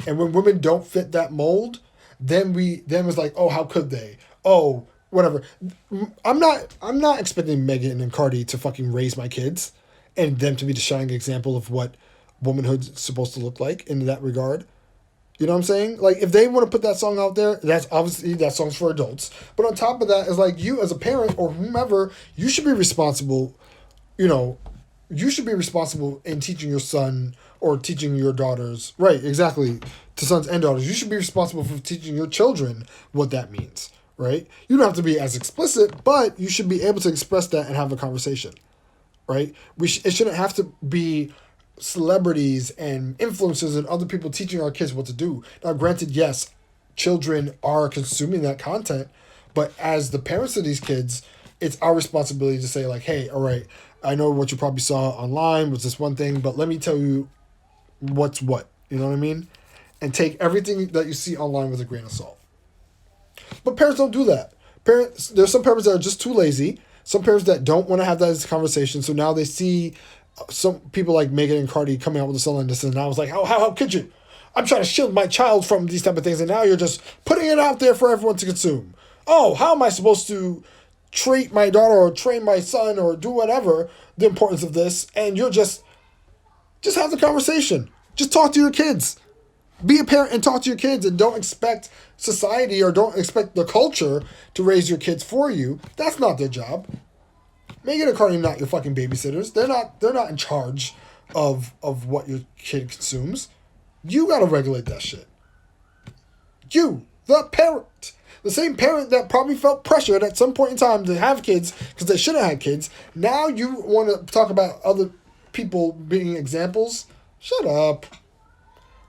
A: And when women don't fit that mold, then it's like, oh, how could they? Oh, whatever. I'm not expecting Megan and Cardi to fucking raise my kids and them to be the shining example of what womanhood's supposed to look like in that regard. You know what I'm saying? Like, if they want to put that song out there, that's obviously, that song's for adults. But on top of that, it's like, you as a parent or whomever, you should be responsible, you know, you should be responsible in teaching your son or teaching your daughters, right, exactly, to sons and daughters. You should be responsible for teaching your children what that means, right? You don't have to be as explicit, but you should be able to express that and have a conversation, right? It shouldn't have to be celebrities and influencers and other people teaching our kids what to do. Now, granted, yes, children are consuming that content, but as the parents of these kids, it's our responsibility to say like, hey, all right, I know what you probably saw online was this one thing, but let me tell you what's what. You know what I mean? And take everything that you see online with a grain of salt. But parents don't do that. There's some parents that are just too lazy. Some parents that don't want to have that as a conversation. So now they see some people like Megan and Cardi coming out with a song like this, and I was like, how could you? I'm trying to shield my child from these type of things, and now you're just putting it out there for everyone to consume. Oh, how am I supposed to treat my daughter or train my son or do whatever, the importance of this, and you're just have the conversation. Just talk to your kids. Be a parent and talk to your kids, and don't expect society or don't expect the culture to raise your kids for you. That's not their job. Megan and Cardi are not your fucking babysitters. They're not in charge of what your kid consumes. You gotta regulate that shit. You, the parent. The same parent that probably felt pressured at some point in time to have kids because they should have had kids. Now you want to talk about other people being examples? Shut up.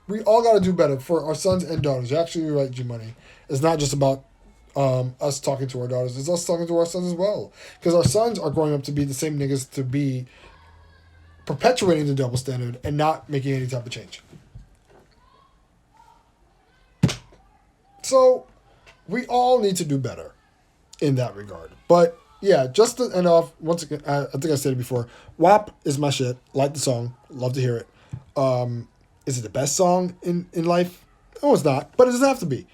A: We all got to do better for our sons and daughters. You're actually right, G-Money. It's not just about us talking to our daughters. It's us talking to our sons as well. Because our sons are growing up to be the same niggas to be perpetuating the double standard and not making any type of change. So we all need to do better in that regard. But yeah, just to end off, once again, I think I said it before, WAP is my shit. Like the song. Love to hear it. Is it the best song in life? No, it's not. But it doesn't have to be.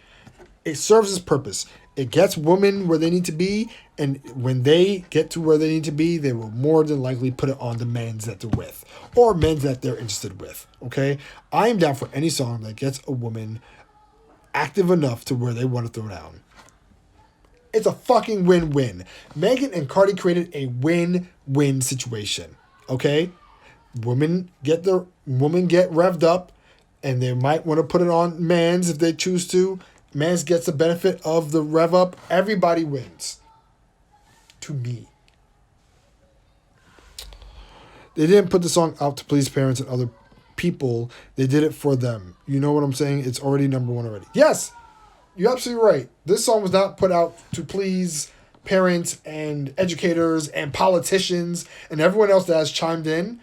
A: It serves its purpose. It gets women where they need to be, and when they get to where they need to be, they will more than likely put it on the men that they're with, or men that they're interested with, okay? I am down for any song that gets a woman active enough to where they want to throw down. It's a fucking win-win. Megan and Cardi created a win-win situation, okay? Women get revved up, and they might want to put it on mans if they choose to. Mans gets the benefit of the rev up. Everybody wins. To me. They didn't put the song out to please parents and other people. They did it for them. You know what I'm saying? It's already number one already. Yes, you're absolutely right. This song was not put out to please parents and educators and politicians and everyone else that has chimed in.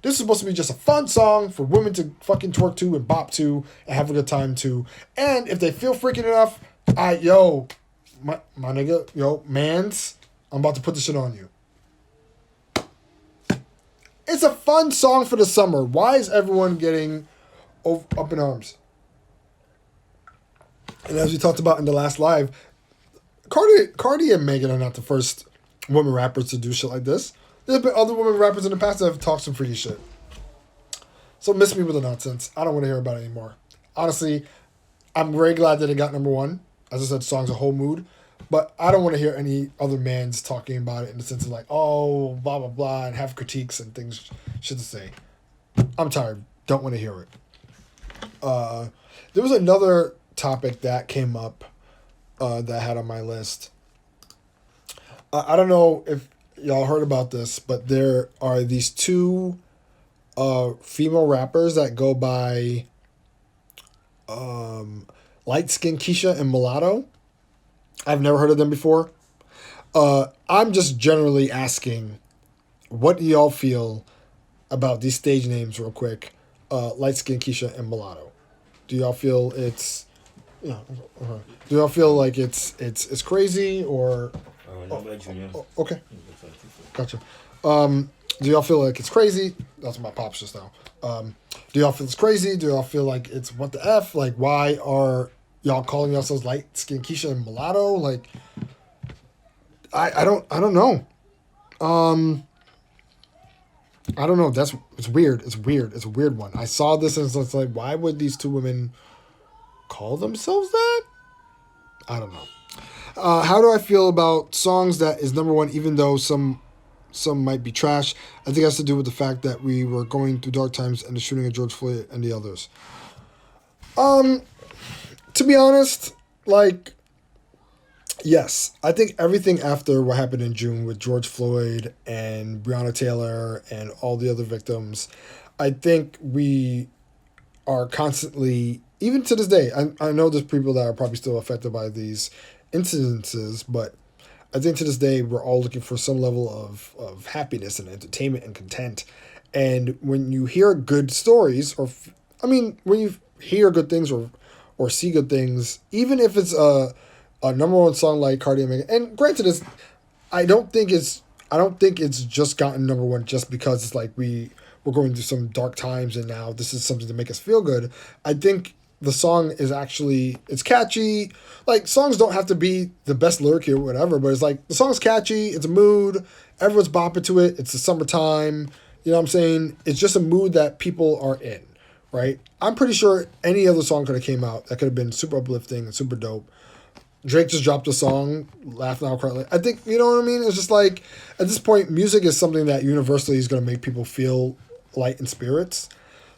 A: This is supposed to be just a fun song for women to fucking twerk to and bop to and have a good time to. And if they feel freaking enough, my nigga, mans, I'm about to put this shit on you. It's a fun song for the summer. Why is everyone getting up in arms? And as we talked about in the last live, Cardi and Megan are not the first women rappers to do shit like this. There's been other women rappers in the past that have talked some freaky shit. So miss me with the nonsense. I don't want to hear about it anymore. Honestly, I'm very glad that it got number one. As I said, the song's a whole mood. But I don't want to hear any other mans talking about it in the sense of like, oh, blah, blah, blah, and have critiques and things shit to say. I'm tired. Don't want to hear it. There was another topic that came up that I had on my list. I don't know if y'all heard about this, but there are these two female rappers that go by Light Skin Keisha and Mulatto. I've never heard of them before. I'm just generally asking, what do y'all feel about these stage names real quick? Light Skin Keisha and Mulatto. Do y'all feel it's... do y'all feel like it's crazy or... okay. Gotcha. Do y'all feel like it's crazy? That's my pops just now. Do y'all feel it's crazy? Do y'all feel like it's what the F? Like, why are y'all calling yourselves Light Skin Keisha and Mulatto? Like, I don't know. I don't know. It's weird. It's weird. It's a weird one. I saw this and it's like, why would these two women call themselves that? I don't know. How do I feel about songs that is number one, even though some might be trash? I think it has to do with the fact that we were going through dark times and the shooting of George Floyd and the others. To be honest, like, yes, I think everything after what happened in June with George Floyd and Breonna Taylor and all the other victims, I think we are constantly, even to this day, I know there's people that are probably still affected by these incidences, but I think to this day we're all looking for some level of happiness and entertainment and content. And when you hear good stories, when you hear good things or see good things, even if it's a number one song like Cardi and Megan, and granted, I don't think it's just gotten number one just because it's like we're going through some dark times and now this is something to make us feel good. I think the song is actually, it's catchy. Like, songs don't have to be the best lyric or whatever, but it's like, the song's catchy, it's a mood, everyone's bopping to it, it's the summertime, you know what I'm saying? It's just a mood that people are in, right? I'm pretty sure any other song could have came out that could have been super uplifting and super dope. Drake just dropped a song, Laugh Now, Cry Later. I think, you know what I mean? It's just like, at this point, music is something that universally is going to make people feel light in spirits.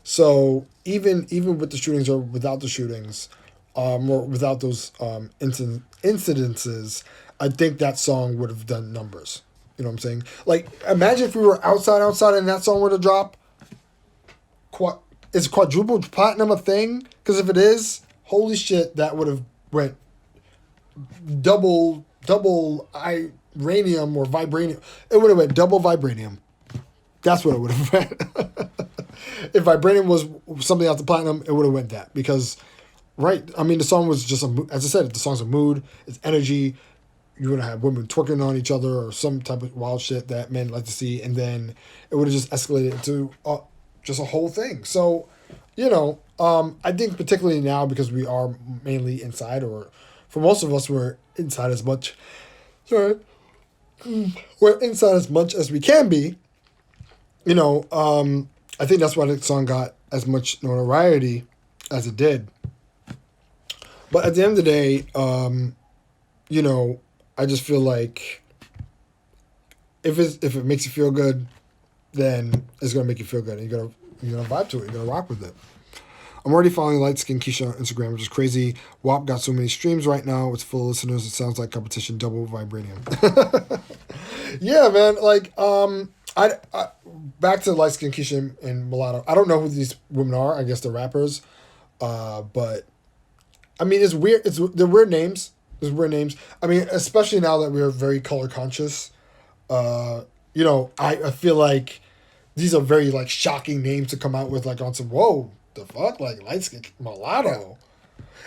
A: So even with the shootings or without the shootings, or without those incidences, I think that song would have done numbers. You know what I'm saying? Like, imagine if we were outside and that song were to drop. Is quadruple platinum a thing? Because if it is, holy shit, that would have went double iranium or vibranium. It would have went double vibranium. That's what it would have went. If vibranium was something after platinum, it would have went that. Because, right, I mean, the song was just, as I said, the song's a mood, it's energy. You're going to have women twerking on each other or some type of wild shit that men like to see. And then it would have just escalated into just a whole thing. So, you know, I think particularly now because we are mainly inside, or for most of us, we're inside as much. Sorry. We're inside as much as we can be. You know, I think that's why the song got as much notoriety as it did. But at the end of the day, you know, I just feel like if it makes you feel good, then it's gonna make you feel good. And you're gonna vibe to it. You're gonna rock with it. I'm already following Light Skin Keisha on Instagram, which is crazy. WAP got so many streams right now. It's full of listeners. It sounds like competition double vibranium. Yeah, man. Like, I back to Light Skin Keisha and Mulatto. I don't know who these women are. I guess they're rappers. But I mean, it's weird. They're weird names. There's weird names. I mean, especially now that we're very color conscious. I feel like these are very like shocking names to come out with like on some whoa the fuck like light skin mulatto.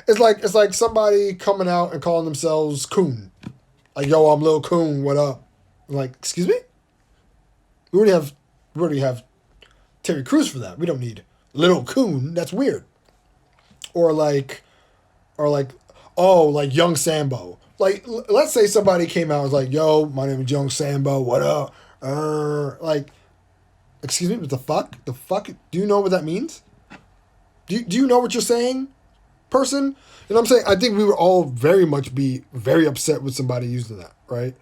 A: It's like somebody coming out and calling themselves Coon. Like, yo, I'm Lil Coon, what up? I'm like, excuse me? We already have Terry Crews for that. We don't need Little Coon. That's weird. Or like, oh, like Young Sambo. Like, let's say somebody came out and was like, yo, my name is Young Sambo, what up? Like, excuse me, what the fuck? The fuck? Do you know what that means? Do you know what you're saying, person? You know what I'm saying? I think we would all very much be very upset with somebody using that, right?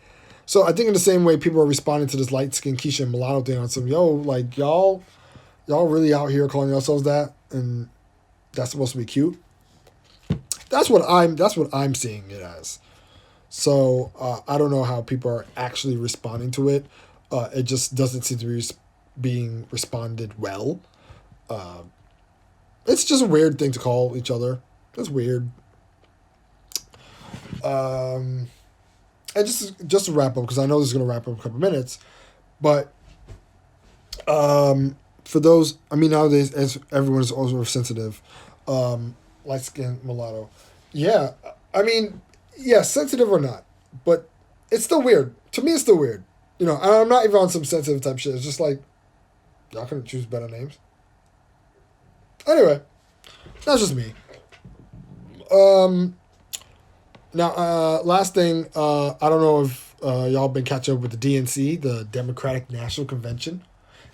A: So I think in the same way people are responding to this light skin Keisha and mulatto thing on some, yo, like y'all really out here calling yourselves that and that's supposed to be cute. That's what I'm seeing it as. So I don't know how people are actually responding to it. It just doesn't seem to be being responded well. It's just a weird thing to call each other. It's weird. And just to wrap up, because I know this is going to wrap up in a couple minutes, but for those, I mean, nowadays, as everyone is also sensitive, light skin mulatto. Yeah, I mean, yeah, sensitive or not, but it's still weird. To me, it's still weird. I'm not even on some sensitive type shit. It's just like, y'all couldn't choose better names. Anyway, that's just me. Now, last thing, I don't know if y'all been catching up with the DNC, the Democratic National Convention.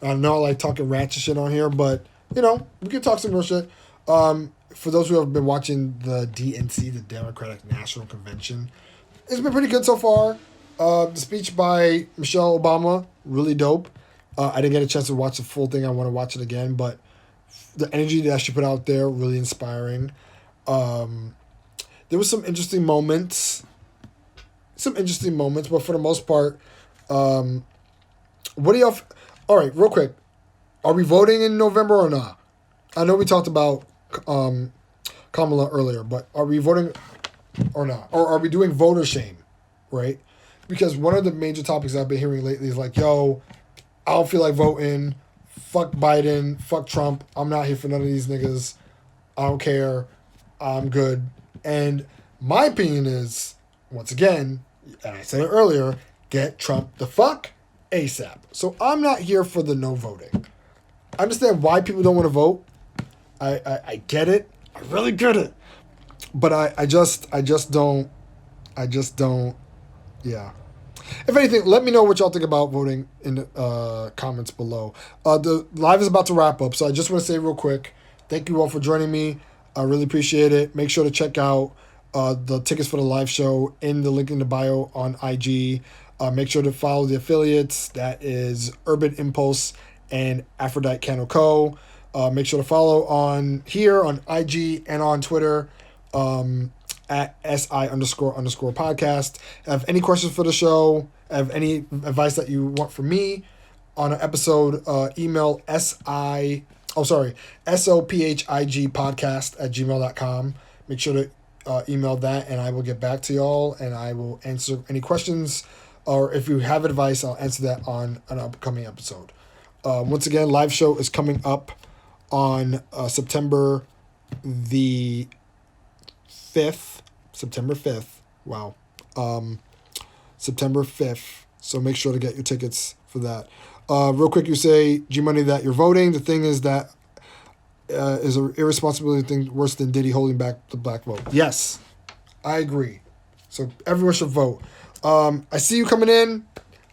A: I know I like talking ratchet shit on here, but, we can talk some real shit. For those who have been watching the DNC, the Democratic National Convention, it's been pretty good so far. The speech by Michelle Obama, really dope. I didn't get a chance to watch the full thing. I want to watch it again, but the energy that she put out there, really inspiring. There was some interesting moments, but for the most part, what do y'all... All right, real quick. Are we voting in November or not? I know we talked about Kamala earlier, but are we voting or not? Or are we doing voter shame, right? Because one of the major topics I've been hearing lately is like, yo, I don't feel like voting. Fuck Biden. Fuck Trump. I'm not here for none of these niggas. I don't care. I'm good. And my opinion is, once again, and I said it earlier, get Trump the fuck ASAP. So I'm not here for the no voting. I understand why people don't want to vote. I get it. I really get it. But I just don't, yeah. If anything, let me know what y'all think about voting in the comments below. The live is about to wrap up, so I just want to say real quick, thank you all for joining me. I really appreciate it. Make sure to check out the tickets for the live show in the link in the bio on IG. Make sure to follow the affiliates. That is Urban Impulse and Aphrodite Candle Co. Make sure to follow on here on IG and on Twitter at SI__podcast. Have any questions for the show? Have any advice that you want from me on an episode? Email sophigpodcast@gmail.com. Make sure to email that and I will get back to y'all and I will answer any questions, or if you have advice, I'll answer that on an upcoming episode. Once again, live show is coming up on September the 5th. September 5th. Wow. September 5th. So make sure to get your tickets for that. Real quick, you say, G-Money, that you're voting. The thing is that is an irresponsibility thing worse than Diddy holding back the black vote. Yes, I agree. So everyone should vote. I see you coming in.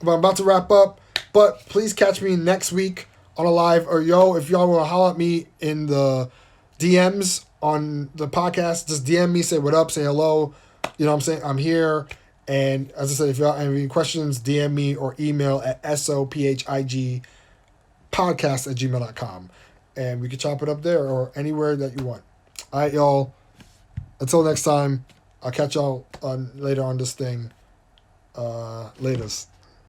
A: I'm about to wrap up. But please catch me next week on a live. Or, if y'all want to holler at me in the DMs on the podcast, just DM me, say what up, say hello. You know what I'm saying? I'm here. And as I said, if y'all have any questions, DM me or email at sophigpodcast@gmail.com. And we can chop it up there or anywhere that you want. All right, y'all. Until next time, I'll catch y'all later on this thing. Latest.